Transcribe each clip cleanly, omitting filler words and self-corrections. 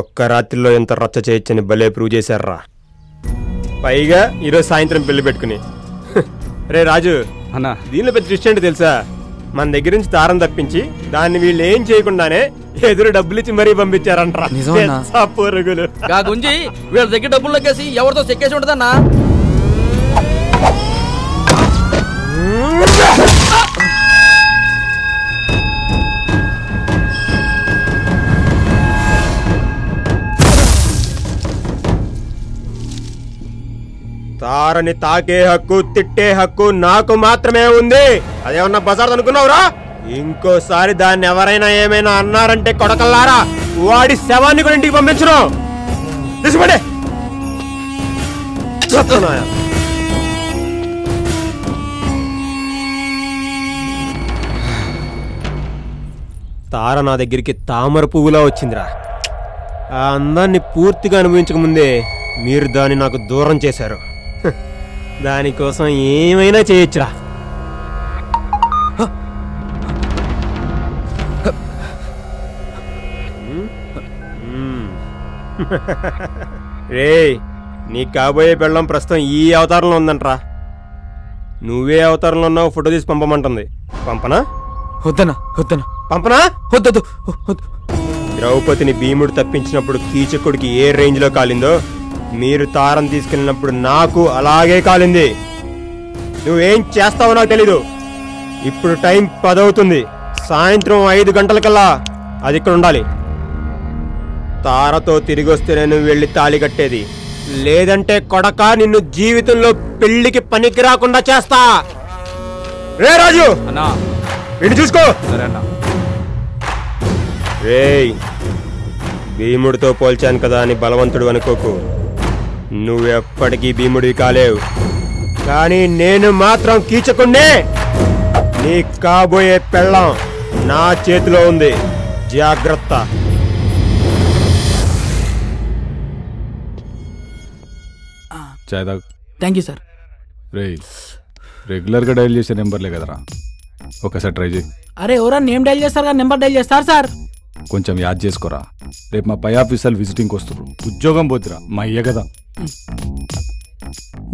ఒక్క రాత్రిలో ఎంత రచ్చ చేయొచ్చని భలే ప్రూవ్ చేశారా. పైగా ఈరోజు సాయంత్రం పెళ్లి పెట్టుకుని. రే రాజు అన్నా, దీనిలో పెద్ద ట్విస్ట్ ఏంటి తెలుసా? మన దగ్గర నుంచి తారం తప్పించి దాన్ని వీళ్ళు ఏం చేయకుండానే ఎదురు డబ్బులు ఇచ్చి మరీ పంపించారంటారా పొరుగులు. గుంజి వీళ్ళ దగ్గర డబ్బులు లెక్కేసి ఎవరితో చెక్కేసి ఉంటుందన్నా. తారని తాకే హక్కు తిట్టే హక్కు నాకు మాత్రమే ఉంది. అదేమన్నా బజార్ అనుకున్నావురా? ఇంకోసారి దాన్ని ఎవరైనా ఏమైనా అన్నారంటే కొడకల్లారా వాడి శవాన్ని కూడా ఇంటికి పంపించను. తీసుకోండి. తార నా దగ్గరికి తామర పువ్వులా వచ్చిందిరా. ఆ అందాన్ని పూర్తిగా అనుభవించక ముందే మీరు దాన్ని నాకు దూరం చేశారు. దానికోసం ఏమైనా చేయొచ్చురా. రేయ్, నీ కాబోయే పెళ్ళం ప్రస్తుతం ఈ అవతారంలో ఉందంట్రా. నువ్వే అవతారంలో ఉన్నావు, ఫోటో తీసి పంపమంటుంది. పంపనా? వద్దనా వద్దనా. పంపనా? వద్దొద్దు. ద్రౌపదిని భీముడు తప్పించినప్పుడు కీచకుడికి ఏ రేంజ్ లో కాలిందో మీరు తారం తీసుకెళ్ళినప్పుడు నాకు అలాగే కాలింది. నువ్వేం చేస్తావో నాకు తెలీదు. ఇప్పుడు టైం 10 అవుతుంది. సాయంత్రం 5 గంటలకల్లా అది ఇక్కడ ఉండాలి. తారతో తిరిగి వస్తేనే నువ్వు వెళ్ళి తాళి కట్టేది. లేదంటే కొడక నిన్ను జీవితంలో పెళ్లికి పనికి రాకుండా చేస్తా. రే రాజు, ఇటు చూసుకో. రేయ్, భీముడితో పోల్చాను కదా అని బలవంతుడు అనుకోకు. నువ్వెప్పటికీ భీముడివి కాలేవు. కానీ నేను మాత్రం కీచకుణ్ణే. నీ కాబోయే పెళ్ళం నా చేతిలో ఉంది. జాగ్రత్త. Thank you sir. రెగ్యులర్గా డైల్ చేసే నెంబర్లే కదరా, ఒకసారి ట్రై చేయి. అరే ఎవరా నేమ్ డైల్ చేస్తారు కదా, నెంబర్ డైల్ చేస్తారు సార్. కొంచెం యాద్ చేసుకోరా. రేపు మా పై ఆఫీసర్లు విజిటింగ్కి వస్తారు. ఉద్యోగం పోతురా మా అయ్య కదా.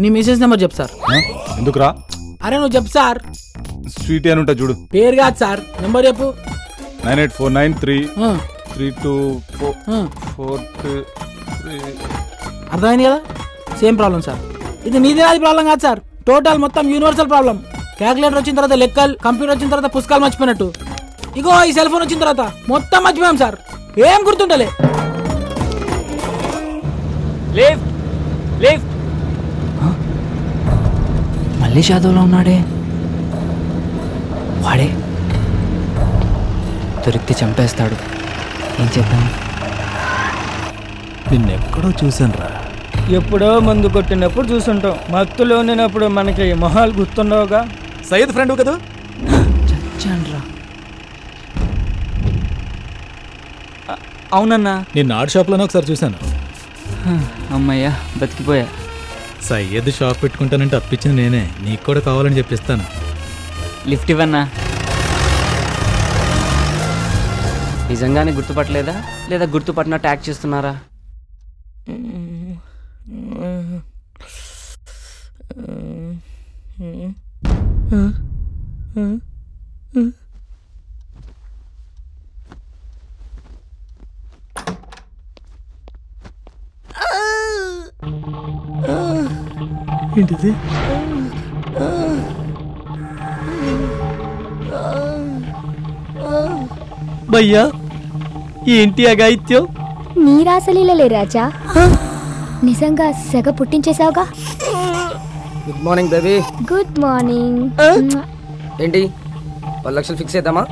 నీ మెసేజ్ నెంబర్ చెప్పు సార్. ఎందుకురా? అరే నువ్వు చెప్పు సార్. స్వీట్ అని ఉంటా చూడు. పేరు కాదు సార్, నెంబర్ చెప్పు. 98493244. అర్థమైంది కదా? Same problem sir. ఇది నీదే అది ప్రాబ్లం కాదు సార్, టోటల్ మొత్తం యూనివర్సల్ ప్రాబ్లం. క్యాల్కులేటర్ వచ్చిన తర్వాత లెక్కలు, కంప్యూటర్ వచ్చిన తర్వాత పుస్తకాలు మర్చిపోయినట్టు ఇగో ఈ సెల్ ఫోన్ వచ్చిన తర్వాత మొత్తం మర్చిపోయాం సార్. ఏం గుర్తుంటలే. మళ్ళీ షాదోలో ఉన్నాడే. వాడే దొరికితే చంపేస్తాడు. ఏం చేద్దాం? నిన్నెక్కడో చూసానురా. ఎప్పుడో మందు కొట్టినప్పుడు చూసుంటాం. మత్తులో ఉన్నప్పుడు మనకి మొహాలు గుర్తుండవుగా. సయ్యద్ ఫ్రెండ్ కదా? చచ్చాన్రా. అవునన్నా, నేను ఆర్ట్ షాప్లోనే ఒకసారి చూశాను. అమ్మయ్యా బతికిపోయా. సయ్యద్ షాప్ పెట్టుకుంటానంటే అప్పించింది నేనే. నీకు కూడా కావాలని చెప్పిస్తాను. లిఫ్ట్ ఇవ్వన్నా. నిజంగానే గుర్తుపట్టలేదా లేదా గుర్తుపట్టినట్టు యాక్ట్ చేస్తున్నారా? ఏంటిది? భయ్యా ఏంటి అగాయిత్యం? నీ రాసలీలలే రాజా. నిజంగా సెగ పుట్టించేసావుగా. Good morning baby. Good morning. ఏంటి 10 లక్షలు ఫిక్స్ చేద్దామా?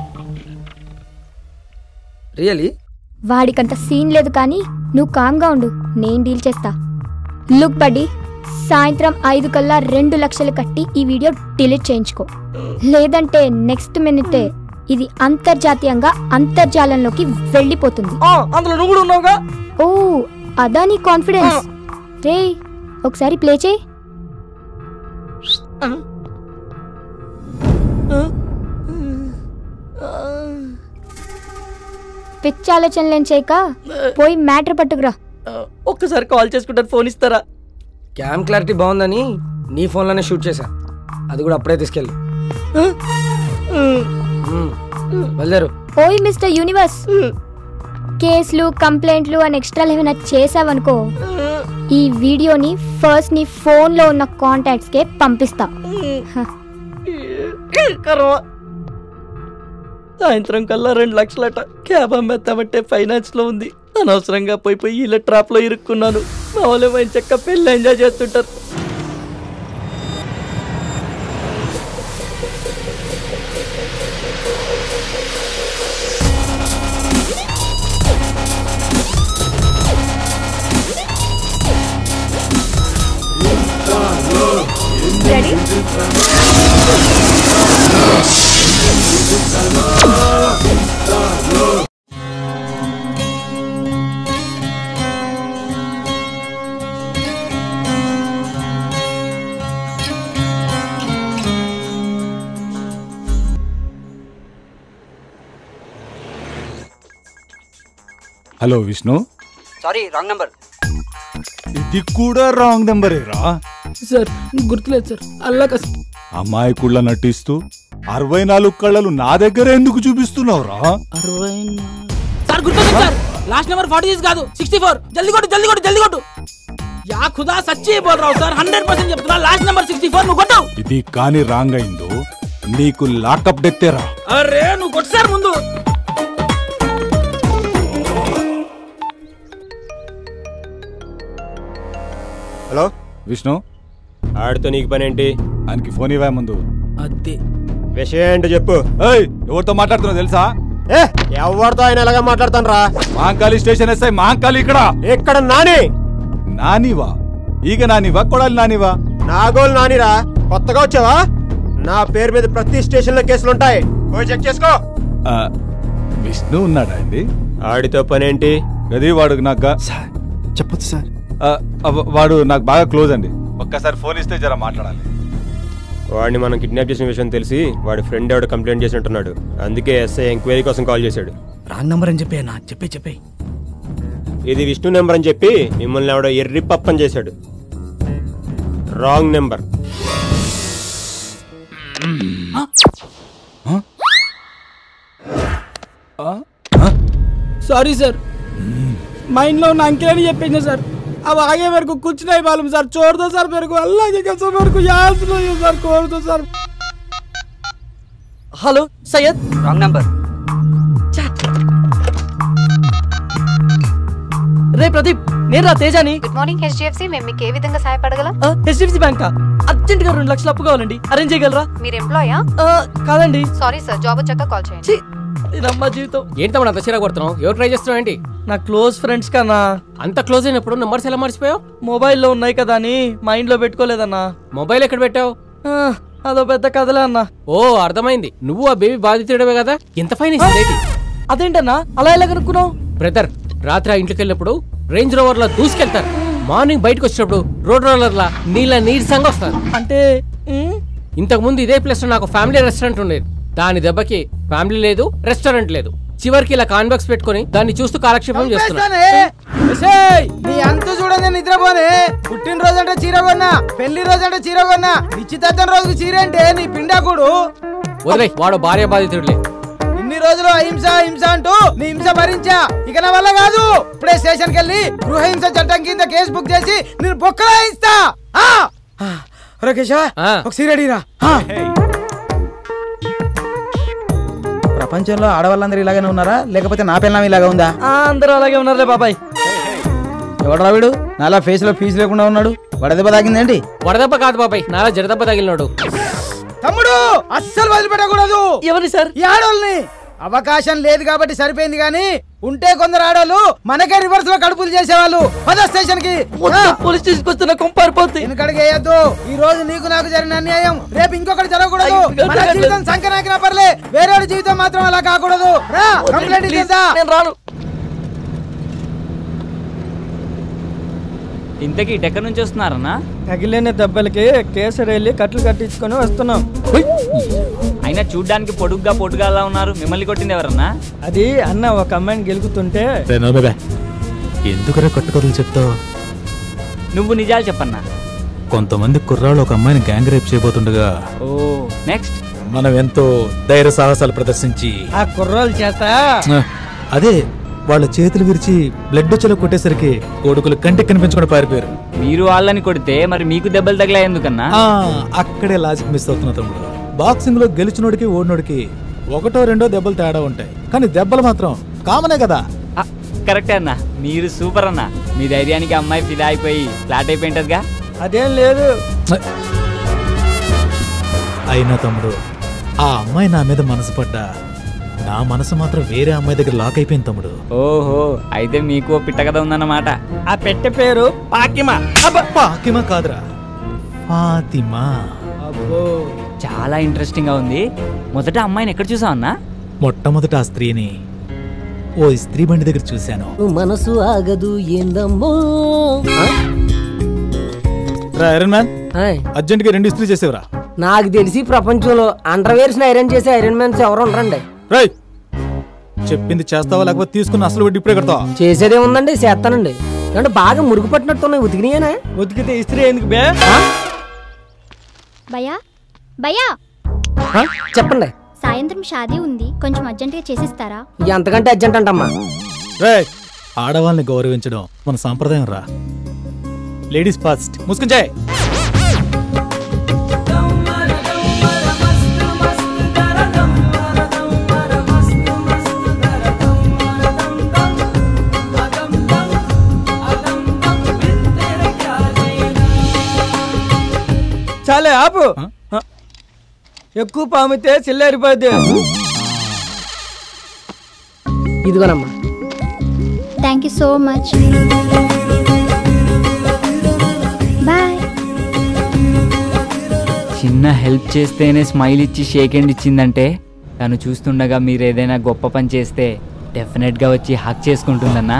రియలీ? వాడికంత సీన్ లేదు కానీ నువ్వు కామ్గా ఉండు, నేను డీల్ చేస్తా. లుక్ బడ్డీ, సాయంత్రం 5 కల్లా 2 లక్షలు కట్టి ఈ వీడియో డిలీట్ చేయించుకో. లేదంటే నెక్స్ట్ మినిటే ఇది అంతర్జాతీయంగా అంతర్జాలంలోకి వెళ్ళిపోతుంది. అందులో నువ్వు కూడా ఉన్నావుగా. ఓ అదా నీ కాన్ఫిడెన్స్. రే ఒకసారి ప్లే చేయి. పిచ్చి ఆలోచనలేం చేయక పోయి మ్యాటర్ పట్టుకురా. ఒక్కసారి కాల్ చేసుకుంటాను, ఫోన్ ఇస్తారా? క్యామ్ క్లారిటీ బాగుందని నీ ఫోన్లోనే షూట్ చేశా, అది కూడా అప్పుడే తీసుకెళ్ళి బయలుదేరు. ఓయ్ మిస్టర్ యూనివర్స్, కేసులు కంప్లైంట్లు అని ఎక్స్ట్రా ఏమైనా చేసావనుకో, ఈ వీడియోని ఫస్ట్ నీ ఫోన్ లో ఉన్న కాంటాక్ట్స్ కే పంపిస్తా. సాయంత్రం కల్లా 2 లక్షలట. క్యాబ్ అమ్మేస్తామంటే ఫైనాన్స్ లో ఉంది. అనవసరంగా పోయి ఇలా ట్రాప్ లో ఇరుక్కున్నాను. మా వాళ్ళు మంచి చక్క పెళ్ళి ఎంజాయ్ చేస్తుంటారు. Hello Vishnu. Sorry, wrong number. ఇది కూడా రాంగ్ నెంబరేరా? సార్ గుర్తులేదు సార్. అల్లాక అమాయకుళ్ళ నటిస్తూ 64 కళ్ళలు నా దగ్గర ఎందుకు చూపిస్తున్నావురా? 60 సార్ గుర్తుంది సార్. లాస్ట్ నెంబర్ 46 కాదు 64. జల్దీ కొట్టు జల్దీ కొట్టు జల్దీ కొట్టు. యా ఖుదా సచ్చి బోల్ రావు సార్, 100% చెప్తున్నా. లాస్ట్ నెంబర్ 64 నువ్వు కొట్టావు. ఇది కానీ రాంగ్ అయిందో నీకు లాకప్ డెత్తేరా. అరే నువ్వు కొట్టు సార్ ముందు. హలో విష్ణు, ఆడితో నీకు పని ఏంటి? ఆయనకి ఫోన్ ఇవ్వా ముందు. అదే విషయం ఏంటో చెప్పు. ఏయ్, ఎవరితో మాట్లాడుతున్నావు తెలుసా? ఎవరితో ఆయన ఎలాగా మాట్లాడతాను రా? మహంకాళి స్టేషన్ ఎస్ఐ మహంకాళి ఇక్కడ. ఎక్కడ నాని? నానివా? ఈగ నానివా కొడాలి నానివా? నాగోలు నానిరా. కొత్తగా వచ్చావా? నా పేరు మీద ప్రతి స్టేషన్ లో కేసులుంటాయి, పోయి చెక్ చేసుకో. విష్ణు ఉన్నాడా అండి? ఆడితో పని ఏంటి? గది వాడు నాకు చెప్పొచ్చు సార్. వాడు నాకు బాగా క్లోజ్ అండి. ఒక్కసారి ఫోన్ ఇస్తే జర మాట్లాడాలి. వాడిని మనం కిడ్నాప్ చేసిన విషయం తెలిసి వాడి ఫ్రెండ్ ఎవడో కంప్లైంట్ చేసినట్టున్నాడు. అందుకే ఎస్ఐ ఎంక్వైరీ కోసం కాల్ చేశాడు. రాంగ్ నంబర్ అని చెప్పి అన్న చెప్పే ఇది విష్ణు నెంబర్ అని చెప్పి మిమ్మల్ని ఎవడో ఎర్రి పప్పని చేశాడు. Wrong number. Sorry sir, mind లో ఉన్న అంకెల్ అని చెప్పింది సార్. अब आगे मेरे को कुछ नहीं मालूम सर. छोड़ दो सर, मेरे को अल्लाह की कसम मेरे को याद नहीं है सर. छोड़ दो sir. Hello Syed. Wrong number. రే ప్రదీప్, నేను రా తేజాని. Good morning HDFC. మేము మీకు ఏ విధంగా సహాయపడగలం? HDFC బ్యాంకా? అర్జెంట్ గా 2 లక్షలు అప్పు కావాలండి, అరేంజ్ చేయగలరా? మీరు ఎంప్లాయా? కాదండి. సారీ సార్, జాబ్ వచ్చాక కాల్ చేయండి. ఇదమ్మా జీవితం. ఏంటమ్మా అంత చీర కొడుతున్నావు? ఎవరు ట్రై చేస్తున్నావు ఏంటి? నా క్లోజ్ ఫ్రెండ్స్ కన్నా. అంత క్లోజ్ అయినప్పుడు నెంబర్స్ ఎలా మర్చిపోయావు? మొబైల్లో ఉన్నాయి కదా అని మైండ్ లో పెట్టుకోలేదన్నా. మొబైల్ ఎక్కడ పెట్టావు? అదో పెద్ద కథలే అన్నా. ఓ అర్థమైంది, నువ్వు ఆ బేబీ బాధితుడమే కదా. ఎంత ఫైన్ అదేంటన్నా అలా ఎలా కనుక్కున్నావు? బ్రదర్, రాత్రి ఆ ఇంట్లోకి వెళ్ళినప్పుడు రేంజ్ రోవర్ లా దూసుకెళ్తారు. మార్నింగ్ బయటకు వచ్చినప్పుడు రోడ్ రోలర్ లా నీరసంగా వస్తారు. అంటే ఇంతకు ముందు ఇదే ప్లేస్ లో నాకు ఫ్యామిలీ రెస్టారెంట్ ఉండేది. దాని దెబ్బకి ఫ్యామిలీ లేదు, రెస్టారెంట్ లేదు. చివరికి ఇలా కాన్బాక్స్ పెట్టుకుని దాన్ని చూస్తూ కాలక్షేపం చేస్తున్నా. నీ అంత చూడని నిద్రపోనే. పుట్టినరోజు అంటే చీర కొన్నా, పెళ్లి రోజు అంటే చీర కొన్నా, నిశ్చితార్థం రోజుకు చీర అంటే నీ పిండాకుడు. వదిలే, వాడు భార్య బాధితుడులే. ఇన్ని రోజులు అహింస హింస అంటూ నీ హింస భరించా. ఇక నా వల్ల కాదు. ఇప్పుడే స్టేషన్ కి వెళ్ళి గృహహింస చట్టం కింద కేసు బుక్ చేసి నేను బొక్కలా ఇస్తా. కేశవ, ఒక సీరెడీరా. ప్రపంచంలో ఆడవాళ్ళందరూ ఇలాగనే ఉన్నారా, లేకపోతే నా పిల్లం ఇలాగా ఉందా? అందరూ అలాగే ఉన్నారులే బాబాయ్. ఎవడరా వీడు నాలా ఫేస్ లో ఫీజు లేకుండా ఉన్నాడు? వడదెబ్బ తాగిందేంటి? వడదెబ్బ కాదు బాబాయ్, నాలా జడదెబ్బ తగిలినాడు. తమ్ముడు అస్సలు వదిలిపెట్టకూడదు. ఎవరి సార్? ఈ ఆడోళ్ళని. అవకాశం లేదు కాబట్టి సరిపోయింది, గానీ ఉంటే కొందరు ఆడోళ్ళు మనకే రివర్స్ లో కడుపులు చేసేవాళ్ళు. పద స్టేషన్ కి. పోలీస్ స్టేషన్ వస్తున్న కొంపారిపోతుంది. వెనకడికి వేయద్దు. ఈ రోజు నీకు నాకు జరిగిన అన్యాయం రేపు ఇంకొకటి జరగకూడదు. మన జీవితం సంకనాకినా పర్లే, వేరే జీవితం మాత్రం అలా కాకూడదు. కంప్లైంట్ చేద్దా. నేను రాను. ఇంతకీ ఎక్కడి నుంచి వస్తున్నారన్నా? తగిలిన దెబ్బలకి కేసరి వెళ్ళి కట్లు కట్టించుకొని వస్తున్నాం. అయినా అయినా చూడ్డానికి పొడుగ్గా పొడుగాలా ఉన్నారు, మిమ్మల్ని కొట్టింది ఎవరన్నా? అది అన్న ఒక అమ్మాయిని గెలుకుతుంటే ఎందుకురా కట్టుకథలు చెప్తావు? నువ్వు నిజాలు చెప్పన్నా. కొంతమంది కుర్రాళ్ళు ఒక అమ్మాయిని గ్యాంగ్ రేప్ చేయబోతుండగా ఓ నెక్స్ట్ మనం ఎంతో ధైర్య సాహసాలు ప్రదర్శించి ఆ కుర్రాళ్ళ చేత అదే వాళ్ళ చేతులు విరిచి బ్లడ్ చెల కొట్టేసరికి కొడుకులు కంటికి కనిపించకుండా పారిపోయారు. మీరు వాళ్ళని కొడితే మరి మీకు దెబ్బలు తగిలా ఎందుకన్నా? అక్కడే లాజిక్ మిస్ అవుతున్నా తమ్ముడు. బాక్సింగ్ లో గెలిచినోడికి ఓడినోడికి ఒకటో రెండో దెబ్బలు తేడా ఉంటాయి, కానీ దెబ్బలు మాత్రం కామనే కదా. కరెక్టే అన్న, మీరు సూపర్ అన్న. మీ ధైర్యానికి అమ్మాయి ఫిదా అయిపోయి ఫ్లాట్ అయిపోయింటదిగా. అదేం లేదు. అయినా తమ్ముడు, ఆ అమ్మాయి నా మీద మనసు పడ్డా నా మనసు మాత్రం వేరే అమ్మాయి దగ్గర లాక్ అయిపోయింది తమ్ముడు. ఓహో, అయితే మీకు పిట్ట కథ ఉందన్నమాట. ఆ పెట్టె పేరు పాకిమా. పాకిమా కాదురా, ఫాతిమా. అబ్బో, చాలా ఇంట్రెస్టింగ్ గా ఉంది. మొదట అమ్మాయిని ఎక్కడ చూసావు అన్నా? మొట్టమొదట ఆ స్త్రీని ఓ స్త్రీ బండి దగ్గర చూశాను. మనసు ఆగదు ఏందమ్మో. ఐరన్ మ్యాన్, అర్జెంట్ గా 2 ఇస్త్రీ చేసేవరా. నాకు తెలిసి ప్రపంచంలో అండర్వేర్స్ ఐరన్ చేసే ఐరన్ మ్యాన్స్ ఎవరు ఉండరండి. రేయ్, చెప్పింది చేస్తావా లేకపోతే తీసుకుని అసలు వడ్డీ ఇప్పుడే కడతావా? చేసేదే ఉందండి, చేస్తానండి. అంటే బాగా మురుగు పట్టినట్టున్నాయి. ఉతికినాయనా? ఉతికితే ఇస్త్రీ ఎందుకు బే? భయ్యా భయ్యా, చెప్పండి. సాయంత్రం షాదీ ఉంది, కొంచెం అర్జెంట్ గా చేసిస్తారా? ఎంతకంటే అర్జెంట్ అంటమ్మా. రేయ్, ఆడవాళ్ళని గౌరవించడం మన సాంప్రదాయం రా. Ladies first. ముసుకుంచాయ్. చాలే ఆపు. ఎక్కువ పామితే చిల్లారిపోద్ది. ఇదిగోనమ్మా. Thank you so much. Bye. చిన్న హెల్ప్ చేస్తేనే స్మైల్ ఇచ్చి షేక్ హ్యాండ్ ఇచ్చిందంటే తను చూస్తుండగా మీరు ఏదైనా గొప్ప పని చేస్తే డెఫినెట్ గా వచ్చి హక్ చేసుకుంటుందన్నా.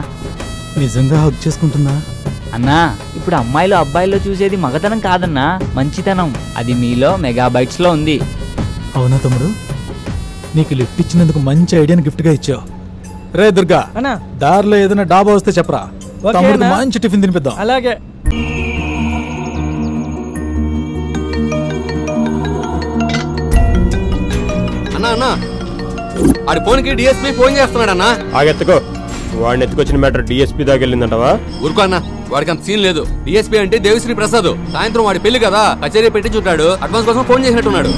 నిజంగా హక్ చేసుకుంటుందా? అన్నా, ఇప్పుడు అమ్మాయిలు అబ్బాయిల్లో చూసేది మగతనం కాదన్నా, మంచితనం. అది మీలో మెగాబైట్స్ లో ఉంది. అవునా తమ్ముడు, నీకు లిఫ్ట్ ఇచ్చినందుకు మంచి ఐడియాని గిఫ్ట్ గా ఇచ్చావు. రే దుర్గా, దారిలో ఏదైనా డాబా వస్తే చెప్పరా, తమ్ముడికి మంచి టిఫిన్ తినిపిద్దాం. అలాగే. అన్నా అన్నా, ఆడి ఫోన్కి డిఎస్పీ ఫోన్ చేస్తున్నాడు అన్నా. ఆగెత్తుకో, వాడిని ఎత్తుకొచ్చిన మ్యాటర్ డిఎస్పీ దాకా వెళ్ళిందంటవా? ఊరుకో అన్నా, వాడికి అంత సీన్ లేదు. డిఎస్పీ అంటే దేవిశ్రీ ప్రసాద్. సాయంత్రం వాడి పెళ్లి కదా, కచేరీ పెట్టి చుట్టాడు. అడ్వాన్స్ కోసం ఫోన్ చేసినట్టున్నాడు.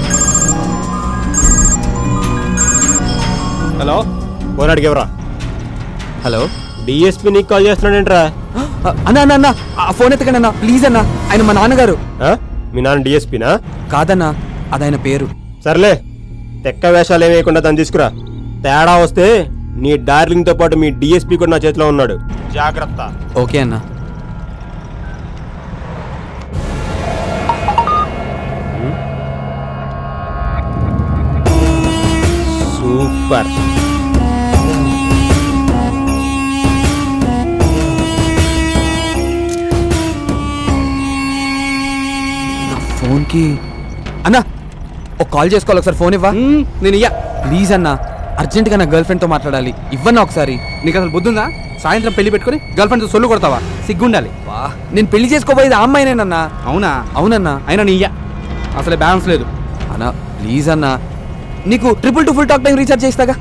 హలో, ఫోన్ అడిగేవరా? హలో, డిఎస్పీ నీకు కాల్ చేస్తున్నాడేంట్రా? అన్నా అన్న అన్న, ఆ ఫోన్ ఎత్తకండి అన్న ప్లీజ్ అన్న. ఆయన మా నాన్నగారు. మీ నాన్న డిఎస్పీనా? కాదన్నా, అదైన పేరు. సర్లే, తెక్క వేషాలు ఏమేయకుండా దాన్ని తీసుకురా. తేడా వస్తే నీ డార్లింగ్ తో పాటు మీ డిఎస్పీ కూడా నా చేతిలో ఉన్నాడు, జాగ్రత్త. ఓకే అన్న. సూపర్. ఫోన్ కి అన్నా ఒక కాల్ చేసుకోవాలి, ఒకసారి ఫోన్ ఇవ్వా. నేను ఇయ్యా ప్లీజ్ అన్నా, అర్జెంట్గా నా గర్ల్ ఫ్రెండ్తో మాట్లాడాలి. ఇవ్వన్నా ఒకసారి. నీకు అసలు బుద్ధుందా? సాయంత్రం పెళ్లి పెట్టుకుని గర్ల్ ఫ్రెండ్తో సొల్లు కొడతావా? సిగ్గుండాలి. నేను పెళ్లి చేసుకోబోయేది ఆ అమ్మాయినేనన్నా. అవునా? అవునన్నా. అయినా నీ ఇయ్యా అసలే బ్యాలెన్స్ లేదు అన్నా. ప్లీజ్ అన్నా, నీకు 222 ఫుల్ టాక్ టైం రీఛార్జ్ చేస్తాగా.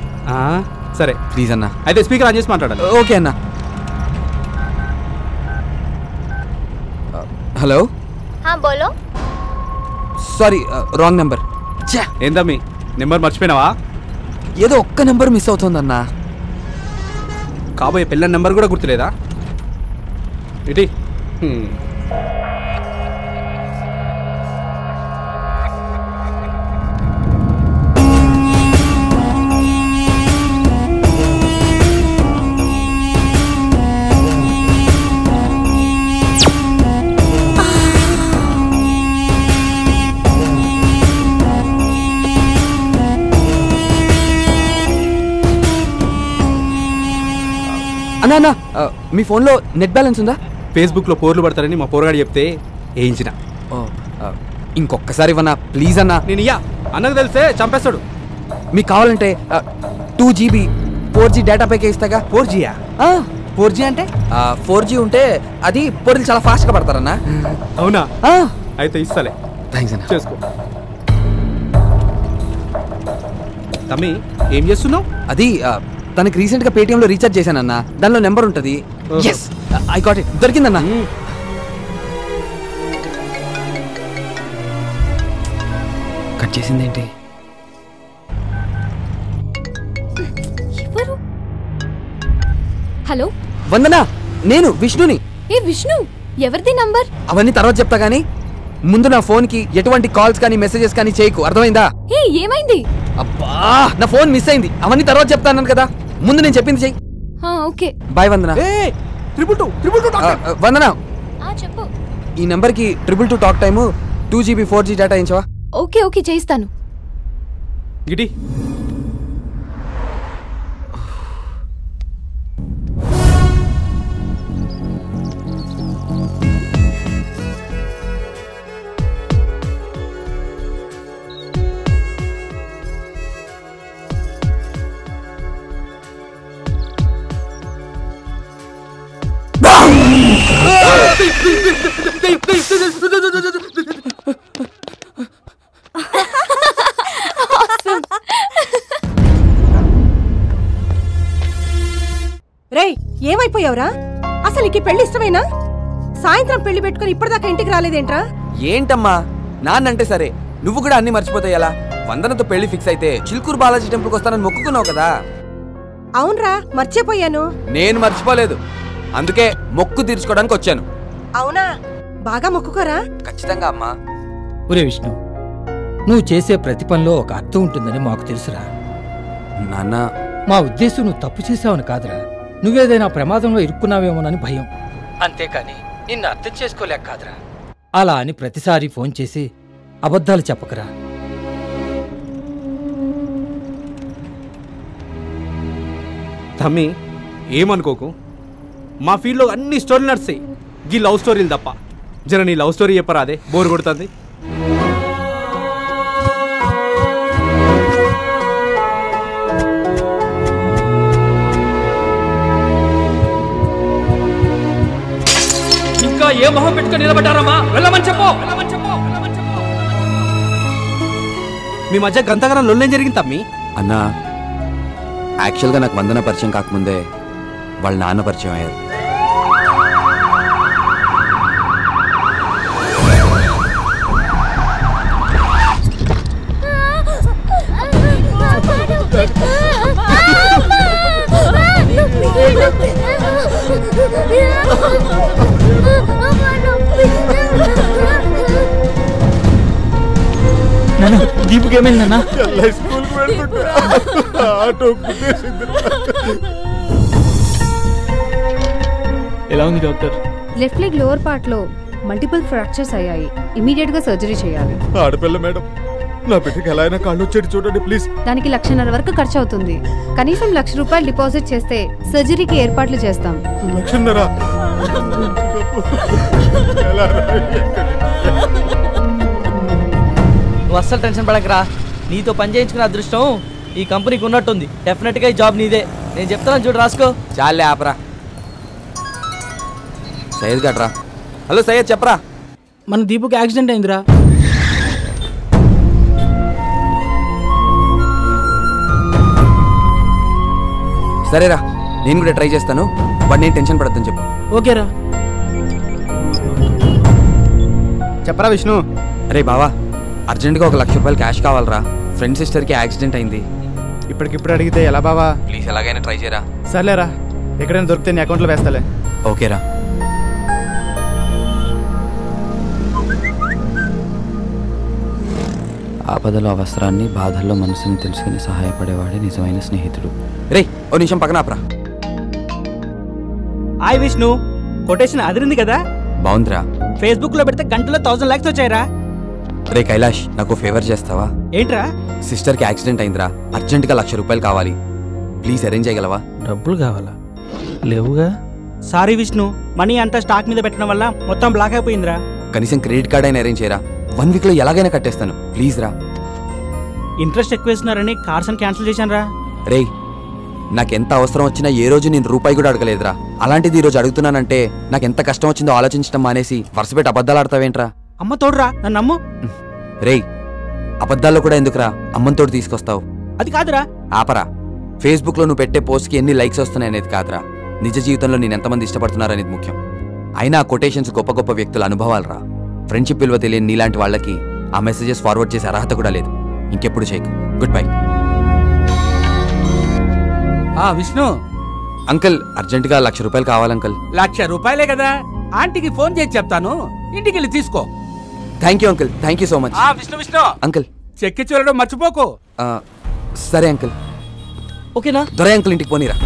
సరే ప్లీజ్ అన్నా. అయితే స్పీకర్ ఆన్ చేసి మాట్లాడాలి. ఓకే అన్నా. హలో. బోలో. Sorry, wrong number. ఏందమ్మీ, నెంబర్ మర్చిపోయినావా? ఏదో ఒక్క నెంబర్ మిస్ అవుతుందన్నా. కాబోయే పిల్లల నెంబర్ కూడా గుర్తులేదా? ఇటీ అన్నా అన్నా, మీ ఫోన్లో నెట్ బ్యాలెన్స్ ఉందా? ఫేస్బుక్లో పోర్లు పడతారని మా పోరగాడు చెప్తే వేయించిన. ఇంకొకసారి ఇవ్వనా ప్లీజ్ అన్నా. నేను ఇయ్యా, అన్నకు తెలిసే చంపేస్తాడు. మీకు కావాలంటే 2GB 4G data pack ఇస్తాగా. 4Gయా? 4G అంటే 4G ఉంటే అది పొడిలు చాలా ఫాస్ట్గా పడతారన్నా. అవునా? అయితే ఇస్తాలే. థ్యాంక్స్ అన్న. చేసుకో. తమ్మి ఏం చేస్తున్నావు? అది తనకి రీసెంట్గా పేటిఎంలో రీఛార్జ్ చేశానన్నా, దానిలో నెంబర్ ఉంటుంది. ఎస్ ఐ గాట్ ఇట్, దొరికిందన్నా. కట్ చేసిందేంటి? హలో వందనా, నేను విష్ణుని. ఏ విష్ణు, ఎవరిది నంబర్? అవన్నీ తర్వాత చెప్తా గానీ ముందు నా ఫోన్ కి ఎటువంటి కాల్స్ కానీ మెసేజెస్ కానీ చేయకు, అర్థమైందా? ఏ ఏమైంది? అబ్బా నా ఫోన్ మిస్ అయింది, అవన్నీ తర్వాత చెప్తాను కదా, ముందు నేను చెప్పింది చెయ్యి. ఓకే బాయ్ వందనా. వందనా, చెప్పు. ఈ నెంబర్ కి 222 talk time 2GB 4G data ఇచ్చావా? ఓకే ఓకే చేయిస్తాను. గిటి రేయ్ ఏమైపోయావురా? అసలు నీకు పెళ్లి ఇష్టమేనా? సాయంత్రం పెళ్లి పెట్టుకుని ఇప్పటిదాకా ఇంటికి రాలేదేంట్రా? ఏంటమ్మా నాన్నంటే సరే, నువ్వు కూడా అన్ని మర్చిపోతాయి ఎలా? వందనతో పెళ్లి ఫిక్స్ అయితే చిలుకూరు బాలాజీ టెంపుల్కి వస్తానని మొక్కుకున్నావు కదా. అవునరా, మర్చిపోయాను. నేను మర్చిపోలేదు, అందుకే మొక్కు తీర్చుకోవడానికి వచ్చాను. అవునా, బాగా మొక్కుకోరా. ఖచ్చితంగా అమ్మా. ఒరే విష్ణు, నువ్వు చేసే ప్రతి పనిలో ఒక అర్థం ఉంటుందని మాకు తెలుసురా నాన్న. మా ఉద్దేశం నువ్వు తప్పు చేసావని కాదురా, నువ్వేదైనా ప్రమాదంలో ఇరుక్కున్నావేమోనని భయం, అంతేకాని నిన్ను అర్థం చేసుకోలేక కాదురా. అలా అని ప్రతిసారి ఫోన్ చేసి అబద్ధాలు చెప్పకరా. తమ్మి ఏమనుకోకు, మా ఫీల్డ్లో అన్ని స్టోరీలు నడుస్తాయి, గీ లవ్ స్టోరీలు తప్ప. జర నీ లవ్ స్టోరీ చెప్పరా, అదే బోర్ కొడుతుంది. ఇంకా ఏ మొహం పెట్టుకుని నిలబడ్డారమ్మా? వెళ్ళమని చెప్పు. మీ మధ్య గంతగానం లొల్లేం జరిగింది తమ్మి? అన్నా, యాక్చువల్గా నాకు వందన పరిచయం కాకముందే వాళ్ళ నాన్న పరిచయం అయ్యారు. దీపుకి ఏమైందన్నా? ఎలా ఉంది doctor? Left leg lower part లో మల్టిపుల్ ఫ్రాక్చర్స్ అయ్యాయి, ఇమీడియట్ గా సర్జరీ చేయాలి. ఆడపిల్ల మేడం, నా బిడ్డకి ఎలా అయినా కాళ్ళు వచ్చేది చూడండి ప్లీజ్. దానికి 1,50,000 వరకు ఖర్చు అవుతుంది. కనీసం ₹1,00,000 డిపాజిట్ చేస్తే సర్జరీకి ఏర్పాట్లు చేస్తాం. 1,00,000? నువ్వు అస్సలు టెన్షన్ పడకరా, నీతో పని చేయించుకున్న అదృష్టం ఈ కంపెనీకి ఉన్నట్టుంది. డెఫినెట్ గా ఈ జాబ్ నీదే. నేను చెప్తాను చూడు, రాసుకో. చాలే ఆపరా. సయ్యద్ గట్రా. హలో సయ్యద్, చెప్పరా. మన దీపుకి యాక్సిడెంట్ అయిందిరా. సరేరా, నేను కూడా ట్రై చేస్తాను, వాడు నేను టెన్షన్ పడద్దని చెప్పు. ఓకేరా. చెప్పరా విష్ణు. అరే బావా, అర్జెంట్గా ₹1,00,000 క్యాష్ కావాలరా. ఫ్రెండ్ సిస్టర్కి యాక్సిడెంట్ అయింది. ఇప్పటికిప్పుడు అడిగితే ఎలా బావా? ప్లీజ్ ఎలాగైనా ట్రై చేయరా. సర్లేరా, ఎక్కడైనా దొరికితే నీ అకౌంట్లో వేస్తాలే. ఓకేరా. ఆపదలో అవసరాన్ని, బాధల్లో మనసుని తెలుసుకుని సహాయపడేవాడే నిజమైన స్నేహితుడు. రే ఓ నిమిషం పక్కన ఆపరా. హాయ్ విష్ణు, కొటేషన్ అదిరింది కదా? బాగుందిరా. ఫేస్బుక్ లో పెడితే గంటలో 1000 లైక్స్ వచ్చాయిరా. రే కైలాష్, నాకు ఫేవర్ చేస్తావా? ఏంట్రా? సిస్టర్కి యాక్సిడెంట్ అయిందిరా, అర్జెంట్గా ₹1,00,000 కావాలి. ప్లీజ్ అరేంజ్ చేయగలవా? డబ్బులు కావాలా? లేవుగా. సారీ విష్ణు, మనీ అంతా స్టాక్ మీద పెట్టడం వల్ల మొత్తం బ్లాక్ అయిపోయిందిరా. కనీసం క్రెడిట్ కార్డ్ అయినా అరేంజ్ చేయరా. 1 వీక్లో ఎలాగైనా కట్టేస్తాను, ప్లీజ్ రా. ఇంట్రెస్ట్ ఎక్కువ వేస్తున్నారని కార్స్ అని క్యాన్సిల్ చేశాను రా. రేయ్, నాకెంత అవసరం వచ్చినా ఏ రోజు నేను రూపాయి కూడా అడగలేదురా. అలాంటిది ఈ రోజు అడుగుతున్నానంటే నాకెంత కష్టం వచ్చిందో ఆలోచించడం మానేసి వరుసపెట్టి అబద్ధాలు ఆడతావేంట్రా? అమ్మ తోడురా, నన్ను నమ్ము. రేయ్, అబద్ధాల్లో కూడా ఎందుకురా అమ్మంతోటి తీసుకొస్తావు? అది కాదురా. ఆపరా. ఫేస్బుక్లో నువ్వు పెట్టే పోస్ట్కి ఎన్ని లైక్స్ వస్తున్నాయి అనేది కాదురా, నిజ జీవితంలో నేను ఎంతమంది ఇష్టపడుతున్నారనేది ముఖ్యం. అయినా ఆ కొటేషన్స్ గొప్ప గొప్ప వ్యక్తుల అనుభవాలరా. ఫ్రెండ్షిప్ విలువ తెలియని నీలాంటి వాళ్ళకి ఆ మెసేజెస్ ఫార్వర్డ్ చేసే అర్హత కూడా లేదు. ఇంకెప్పుడు చేయకు. Good bye. విష్ణు అంకుల్, అర్జెంటుగా ₹1,00,000 కావాలంకుల్. ₹1,00,000 కదా, ఆంటీకి ఫోన్ చేసి చెప్తాను, ఇంటికి వెళ్ళి తీసుకో. Thank you uncle, thank you so much. Vishnu uncle చెక్కి చూడడం మర్చిపోకు. సరే అంకుల్. ఓకేనా? దొరై అంకుల్ ఇంటికి పోనీరా.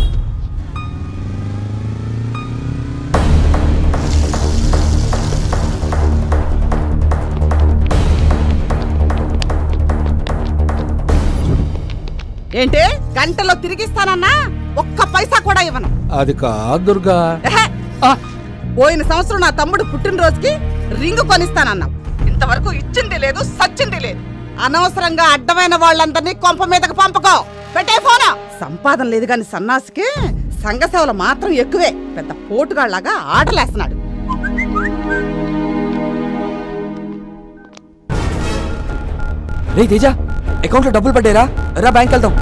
ఏంటే గంటలో తిరిగిస్తానన్నా ఒక్క పైసా కూడా ఇవ్వను. అది కాదు దుర్గా. పోయిన సంవత్సరం నా తమ్ముడు పుట్టినరోజుకి రింగు కొనిస్తానన్నావు, ఇంతవరకు ఇచ్చింది లేదు, సచ్చింది లేదు. అనవసరంగా అడ్డమైన వాళ్ళందరినీ కొంప మీదకి పంపకో. పెట్టే ఫోనా. సంపాదన లేదు గాని సన్నాసికి సంఘ సేవలు మాత్రం ఎక్కువే. పెద్ద పోటుగాళ్లాగా ఆటలేస్తున్నాడు. రే తేజ, అకౌంట్లో డబ్బులు పడ్డారా? రా బ్యాంక్ వెళ్దాం.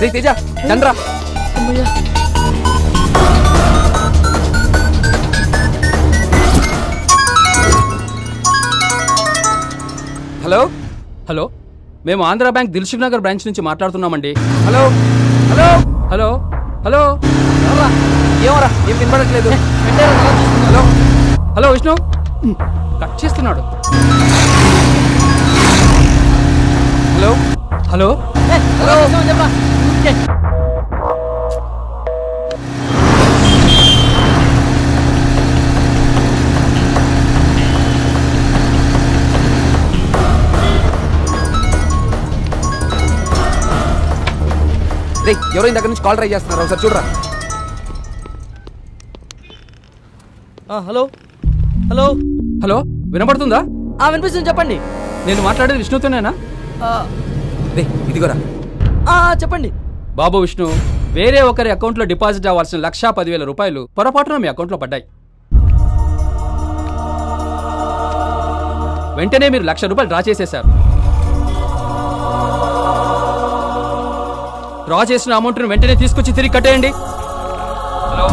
రే తేజ, దండ్రా. హలో హలో, మేము ఆంధ్ర బ్యాంక్ దిల్సుఖ్ నగర్ బ్రాంచ్ నుంచి మాట్లాడుతున్నామండి. హలో హలో హలో హలో, ఏమరా ఏం వినపడట్లేదు? హలో హలో విష్ణు, కట్ చేస్తున్నాడు. హలో హలో హలో చెప్పరా. రే, ఎవరో ఇందాక నుంచి కాల్ ట్రై చేస్తున్నారు, ఒకసారి చూడరా. హలో హలో హలో, వినపడుతుందా? వినిపిస్తుంది, చెప్పండి. నేను మాట్లాడేది విష్ణుతోనేనా? రే ఇదిగోరా. చెప్పండి. బాబు విష్ణు, వేరే ఒకరి అకౌంట్లో డిపాజిట్ అవ్వాల్సిన ₹1,10,000 పొరపాటున మీ అకౌంట్లో పడ్డాయి. వెంటనే మీరు ₹1,00,000 డ్రా చేసేశారు. డ్రా చేసిన అమౌంట్ను వెంటనే తీసుకొచ్చి తిరిగి కట్టేయండి. హలో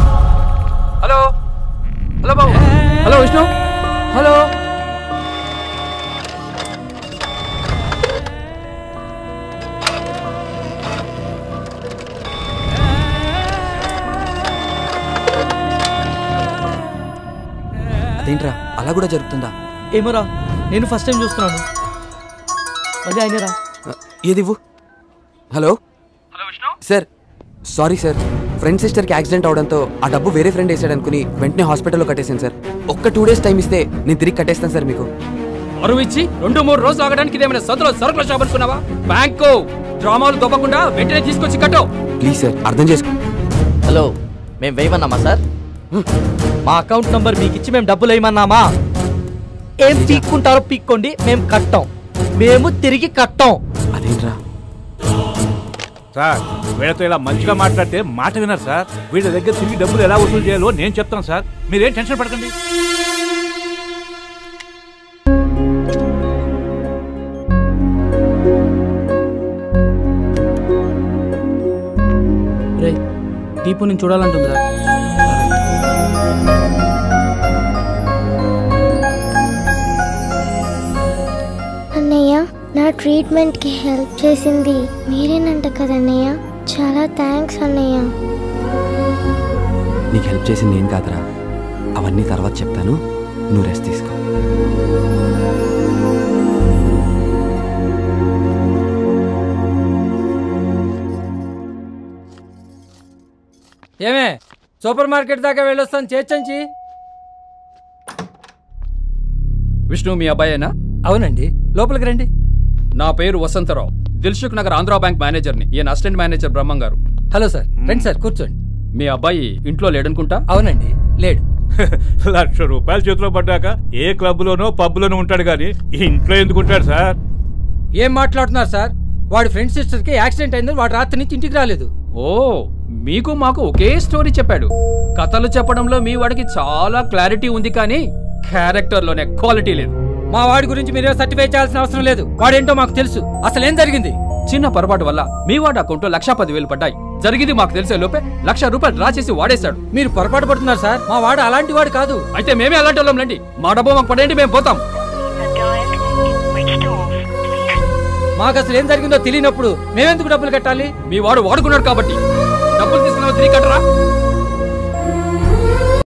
హలో హలో బాబు. హలో విష్ణు. హలో అదేంట్రా అలా కూడా జరుగుతుందా? ఏమోరా, నేను ఫస్ట్ టైం చూస్తున్నాను. మళ్ళీ అయినరా. ఏదివ్వు. Hello sir, sorry sir, friend సిస్టర్కి యాక్సిడెంట్ అవడంతో ఆ డబ్బు వేరే ఫ్రెండ్ వేసాడు అనుకుని వెంటనే హాస్పిటల్లో కట్టేసాను సార్. ఒక్క 2 days టైం ఇస్తే నేను తిరిగి కట్టేస్తాను సార్ మీకు. అరువు ఇచ్చి 2-3 రోజులు ఆగడానికి ఇదేమైనా సరుకుల షాప్ అనుకున్నావా? బ్యాంకు డ్రామాలు దొబ్బకుండా వెంటనే తీసుకొచ్చి కట్టు. ప్లీజ్ సార్, అర్థం చేసుకో. హలో, మేము వేయమన్నామా సార్? మా అకౌంట్ నంబర్ మీకు ఇచ్చి మేము డబ్బులు వేయమన్నామా? ఏం పీక్కుంటారో పీక్కోండి, మేము కట్టాం. మేము తిరిగి కట్టాం. అదేంట్రా సార్, వీళ్ళతో ఇలా మంచిగా మాట్లాడితే మాట విన్నారు సార్. వీళ్ళ దగ్గర తిరిగి డబ్బులు ఎలా వసూలు చేయాలో నేను చెప్తాను సార్, మీరేం టెన్షన్ పడకండి. రే, దీపు నేను చూడాలంటుందిరా. అన్నయ్య, నా ట్రీట్మెంట్కి హెల్ప్ చేసింది మీరేనంట కదన్నయ్య. చాలా థ్యాంక్స్ అన్నయ్య. నీకు హెల్ప్ చేసింది ఏం కాదురా, అవన్నీ తర్వాత చెప్తాను, నువ్వు రెస్ట్ తీసుకో. ఏమే, సూపర్ మార్కెట్ దాకా వెళ్ళొస్తాను చేర్చంచి. విష్ణు మీ అబ్బాయేనా? అవునండి, లోపలికి రండి. నా పేరు వసంతరావు, దిల్సుఖ్ నగర్ ఆంధ్రా బ్యాంక్ మేనేజర్ని. ఈయన అసిస్టెంట్ మేనేజర్ బ్రహ్మం గారు. హలో సార్, రండి సార్, కూర్చోండి. మీ అబ్బాయి ఇంట్లో లేడనుకుంటా? అవునండి, లేడు. ₹1,00,000 చేతిలో పడ్డాక ఏ క్లబ్లోనో పబ్లోనో ఉంటాడు కానీ ఇంట్లో ఎందుకు ఉంటాడు సార్? ఏం మాట్లాడుతున్నారు సార్? వాడి ఫ్రెండ్ సిస్టర్కి యాక్సిడెంట్ అయిందని వాడు రాత్రి నుంచి ఇంటికి రాలేదు. ఓ, మీకు మాకు ఒకే స్టోరీ చెప్పాడు. కథలు చెప్పడంలో మీ వాడికి చాలా క్లారిటీ ఉంది కానీ క్యారెక్టర్లోనే క్వాలిటీ లేదు. మా వాడి గురించి మీరే సర్టిఫై చేయాల్సిన అవసరం లేదు. వాడేంటో మాకు తెలుసు. అసలు ఏం జరిగింది? చిన్న పొరపాటు వల్ల మీ వాడి అకౌంట్లో 1,10,000 పడ్డాయి. జరిగింది మాకు తెలిసే లోపే ₹1,00,000 డ్రా చేసి వాడేశాడు. మీరు పొరపాటు పడుతున్నారు సార్. మా వాడు అలాంటి వాడు కాదు. అయితే మేమే అలాంటి వాళ్ళం రండి. మా డబ్బు మాకు పడేయండి, మేము పోతాం. మాకు అసలు ఏం జరిగిందో తెలియనప్పుడు మేమెందుకు డబ్బులు కట్టాలి? మీ వాడు వాడుకున్నాడు కాబట్టి. డబ్బులు తీసుకున్నావు, తిరిగి కట్టరా?